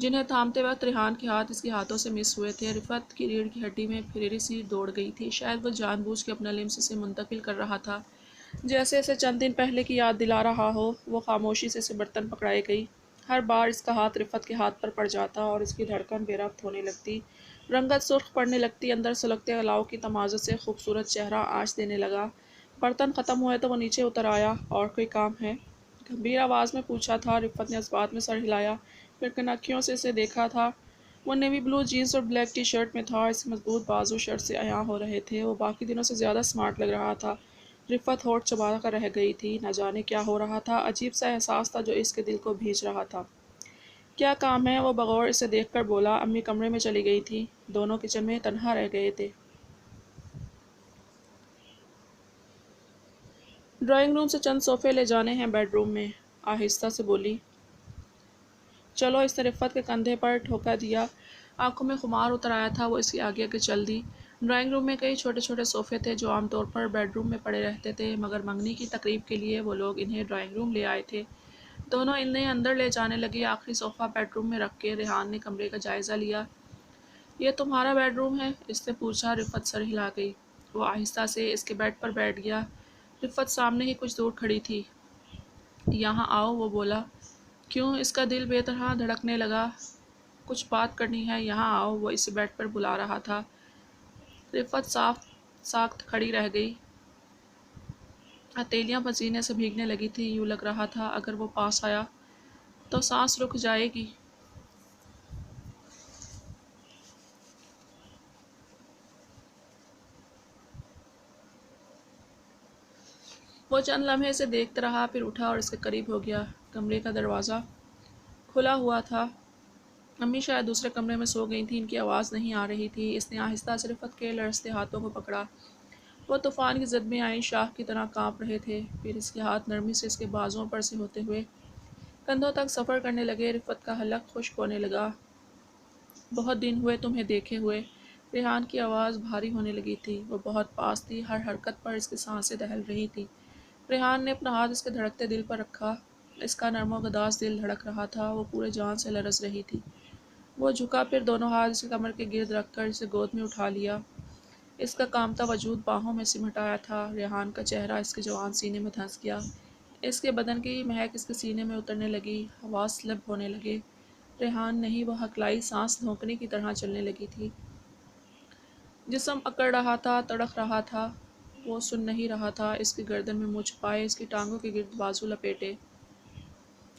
جنہیں تھامتے وقت ریحان کے ہاتھ اس کے ہاتھوں سے مس ہوئے تھے۔ رفعت کی ریڑھ کی ہڈی میں پھریری سی دوڑ گئی تھی، شاید وہ جان بوجھ کے اپنا لمس اسے منتقل کر رہا تھا، جیسے اسے چند دن پہلے کی یاد دلا رہا ہو۔ وہ خاموشی سے اسے برتن پکڑائے گئی۔ ہر بار اس کا ہاتھ رفعت کے ہاتھ پر پڑ جاتا اور اس کی دھڑکن بے ربط ہونے لگتی، رنگت سرخ پڑنے لگتی، اندر سلگتے الاؤ کی تمازت سے خوبصورت چہرہ آنچ دینے لگا۔ برتن ختم ہوئے تو وہ نیچے اتر آیا۔ اور کوئی کام ہے؟ گمبھیر آواز میں پوچھا تھا۔ رفعت نے اس بات میں سر ہلایا، پھر کنکھیوں سے اسے دیکھا تھا۔ وہ نیوی بلو جینز اور بلیک ٹی شرٹ میں تھا، اس کے مضبوط بازو شرٹ سے عیاں ہو رہے تھے۔ وہ باقی دنوں سے زیادہ سمارٹ لگ رہا تھا۔ رفعت ہونٹ چبا کر رہ گئی تھی، نہ جانے کیا ہو رہا تھا، عجیب سا احساس تھا جو اس کے دل کو بھیج رہا تھا۔ کیا کام ہے؟ وہ بغور اسے دیکھ کر بولا۔ امی کمرے میں چلی گئی تھی، دونوں کچن میں تنہا رہ گئے تھے۔ ڈرائنگ روم سے چند صوفے لے جانے ہیں بیڈ روم میں، آہستہ سے بولی۔ چلو۔ اس نے رفعت کے کندھے پر ٹھوکا دیا۔ آنکھوں میں خمار اتر آیا تھا، وہ اس کے آگے آگے چل دی۔ ڈرائنگ روم میں کئی چھوٹے چھوٹے صوفے تھے جو عام طور پر بیڈ روم میں پڑے رہتے تھے، مگر منگنی کی تقریب کے لیے وہ لوگ انہیں ڈرائنگ روم لے آئے تھے۔ دونوں انہیں اندر لے جانے لگے۔ آخری صوفہ بیڈ روم میں رکھ کے ریحان نے کمرے کا جائزہ لیا۔ یہ تمہارا بیڈ روم ہے؟ اس نے پوچھا۔ رفعت سر ہلا گئی۔ وہ آہستہ سے اس کے بیڈ پر بیٹھ گیا۔ رفعت سامنے ہی کچھ دور کھڑی تھی۔ یہاں آؤ، وہ بولا۔ کیوں؟ اس کا دل بے طرح دھڑکنے لگا۔ کچھ بات کرنی ہے، یہاں آؤ، وہ اسے بیڈ پر بلا رہا تھا۔ رفعت ساکت کھڑی رہ گئی۔ ہتھیلیاں پسینے سے بھیگنے لگی تھی، یوں لگ رہا تھا اگر وہ پاس آیا تو سانس رک جائے گی۔ وہ چند لمحے اسے دیکھتا رہا، پھر اٹھا اور اس کے قریب ہو گیا۔ کمرے کا دروازہ کھلا ہوا تھا۔ امی شاید دوسرے کمرے میں سو گئی تھیں، ان کی آواز نہیں آ رہی تھی۔ اس نے آہستہ سے رفعت کے لرزتے ہاتھوں کو پکڑا۔ وہ طوفان کی زد میں آئی شاخ کی طرح کانپ رہے تھے، پھر اس کے ہاتھ نرمی سے اس کے بازوؤں پر سے ہوتے ہوئے کندھوں تک سفر کرنے لگے۔ رفعت کا حلق خشک ہونے لگا۔ بہت دن ہوئے تمہیں دیکھے ہوئے۔ ریحان کی آواز بھاری ہونے لگی تھی، وہ بہت پاس تھی، ہر حرکت پر اس کی سانسیں دہل رہی تھیں۔ ریحان نے اپنا ہاتھ اس کے دھڑکتے دل پر رکھا۔ اس کا نرم و گداز دل دھڑک رہا تھا، وہ پورے جان سے لرز رہی تھی۔ وہ جھکا، پھر دونوں ہاتھ اس کے کمر کے گرد رکھ کر اسے گود میں اٹھا لیا۔ اس کا کانپتا وجود باہوں میں سمٹ آیا تھا۔ ریحان کا چہرہ اس کے جوان سینے میں دھنس گیا، اس کے بدن کی مہک اس کے سینے میں اترنے لگی، حواس سلب ہونے لگے۔ ریحان نہیں، وہ ہکلائی سانس دھونکنے کی طرح چلنے لگی تھی۔ جسم اکڑ رہا تھا، تڑپ رہا تھا، وہ سن نہیں رہا تھا۔ اس کی گردن میں منہ چھپائے، اس کی ٹانگوں کے گرد بازو لپیٹے،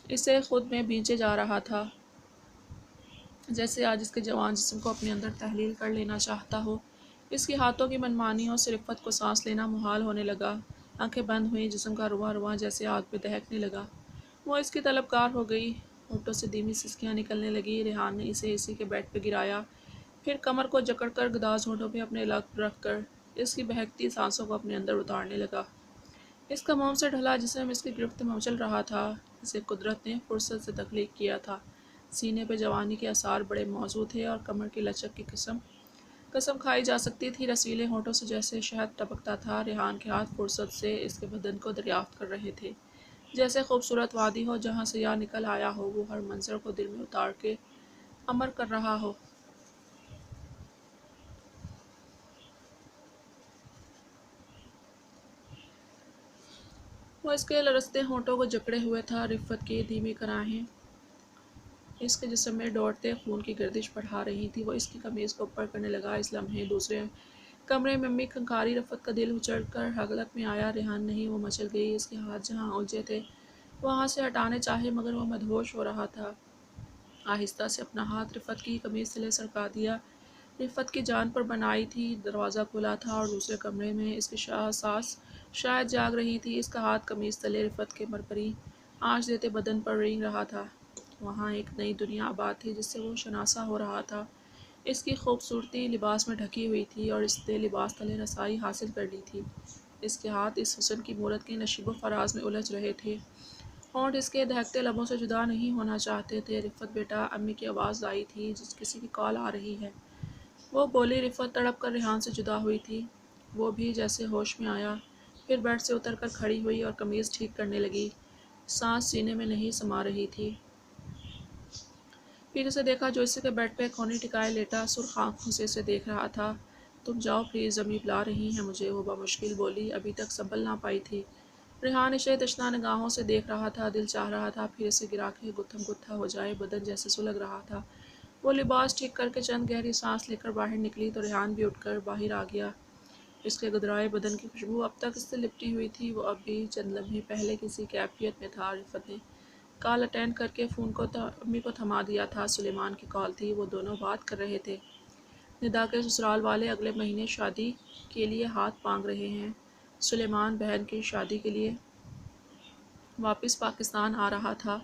اسے خود میں بھینچے جا رہا تھا، جیسے آج اس کے جوان جسم کو اپنے اندر تحلیل کر لینا چاہتا ہو۔ اس کے ہاتھوں کی منمانیوں سے رفعت کو سانس لینا محال ہونے لگا۔ آنکھیں بند ہوئیں، جسم کا رواں رواں جیسے آگ پہ دہکنے لگا۔ وہ اس کی طلبگار ہو گئی، ہونٹوں سے دھیمی سسکیاں نکلنے لگیں۔ ریحان نے اسے اسی کے بیڈ پہ گرایا، پھر کمر کو جکڑ کر گداز ہونٹوں پہ اپنے لب رکھ کر اس کی بہکتی سانسوں کو اپنے اندر اتارنے لگا۔ اس کا موم سے ڈھلا جسم اس کی گرفت میں مچل رہا تھا، اسے قدرت نے فرصت سے تخلیق کیا تھا۔ سینے پہ جوانی کے آثار بڑے موزوں تھے اور کمر کی لچک کی قسم کھائی جا سکتی تھی۔ رسیلے ہونٹوں سے جیسے شہد ٹپکتا تھا۔ ریحان کے ہاتھ فرصت سے اس کے بدن کو دریافت کر رہے تھے، جیسے خوبصورت وادی ہو جہاں سے یا نکل آیا ہو، وہ ہر منظر کو دل میں اتار کے امر کر رہا ہو۔ وہ اس کے لرزتے ہونٹوں کو جکڑے ہوئے تھا۔ رفعت کی دھیمی کرائیں اس کے جسم میں دوڑتے خون کی گردش بڑھا رہی تھی۔ وہ اس کی قمیض کو اوپر کرنے لگا۔ اس لمحے دوسرے کمرے میں امی کھنکھاری۔ رفعت کا دل اچھل کر حلق میں آیا۔ ریحان نہیں، وہ مچل گئی۔ اس کے ہاتھ جہاں الجھے تھے وہاں سے ہٹانے چاہے، مگر وہ مدہوش ہو رہا تھا۔ آہستہ سے اپنا ہاتھ رفعت کی قمیض تلے سرکا دیا۔ رفعت کی جان پر بن آئی تھی۔ دروازہ کھلا تھا اور دوسرے کمرے میں اس کی ساس شاید جاگ رہی تھی۔ اس کا ہاتھ قمیض تلے رفعت کے مرپری آنچ دیتے بدن پر رینگ رہا تھا۔ وہاں ایک نئی دنیا آباد تھی جس سے وہ شناسا ہو رہا تھا۔ اس کی خوبصورتی لباس میں ڈھکی ہوئی تھی اور اس نے لباس تلے رسائی حاصل کر لی تھی۔ اس کے ہاتھ اس حسن کی مورت کے نشیب و فراز میں الجھ رہے تھے، ہونٹ اس کے دہکتے لبوں سے جدا نہیں ہونا چاہتے تھے۔ رفعت بیٹا، امی کی آواز آئی تھی، کسی کی کال آ رہی ہے، وہ بولی۔ رفعت تڑپ کر ریحان سے جدا ہوئی تھی، وہ بھی جیسے ہوش میں آیا، پھر بیڈ سے اتر کر کھڑی ہوئی اور قمیض ٹھیک کرنے لگی۔ سانس سینے میں نہیں سما رہی تھی۔ پھر اسے دیکھا جو اسے کے بیڈ پہ کونی ٹکائے لیٹا سرخ آنکھوں سے اسے دیکھ رہا تھا۔ تم جاؤ پلیز، امی بلا رہی ہیں مجھے، وہ بمشکل بولی، ابھی تک سنبھل نہ پائی تھی۔ ریحان اسے تشنہ نگاہوں سے دیکھ رہا تھا، دل چاہ رہا تھا پھر اسے گرا کے گتھم گتھا ہو جائے، بدن جیسے سلگ رہا تھا۔ وہ لباس ٹھیک کر کے چند گہری سانس لے کر باہر نکلی تو ریحان بھی اٹھ کر باہر آ گیا۔ اس کے گدرائے بدن کی خوشبو اب تک اس سے لپٹی ہوئی تھی، وہ اب بھی چند لمحے پہلے کسی کیفیت میں تھا۔ رفعت نے کال اٹینڈ کر کے فون کو امی کو تھما دیا تھا۔ سلیمان کی کال تھی، وہ دونوں بات کر رہے تھے۔ ندا کے سسرال والے اگلے مہینے شادی کے لیے ہاتھ مانگ رہے ہیں۔ سلیمان بہن کی شادی کے لیے واپس پاکستان آ رہا تھا۔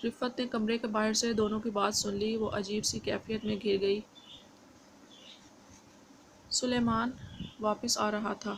رفعت نے کمرے کے باہر سے دونوں کی بات سن لی، وہ عجیب سی کیفیت میں گر گئی۔ سلیمان واپس آ رہا تھا۔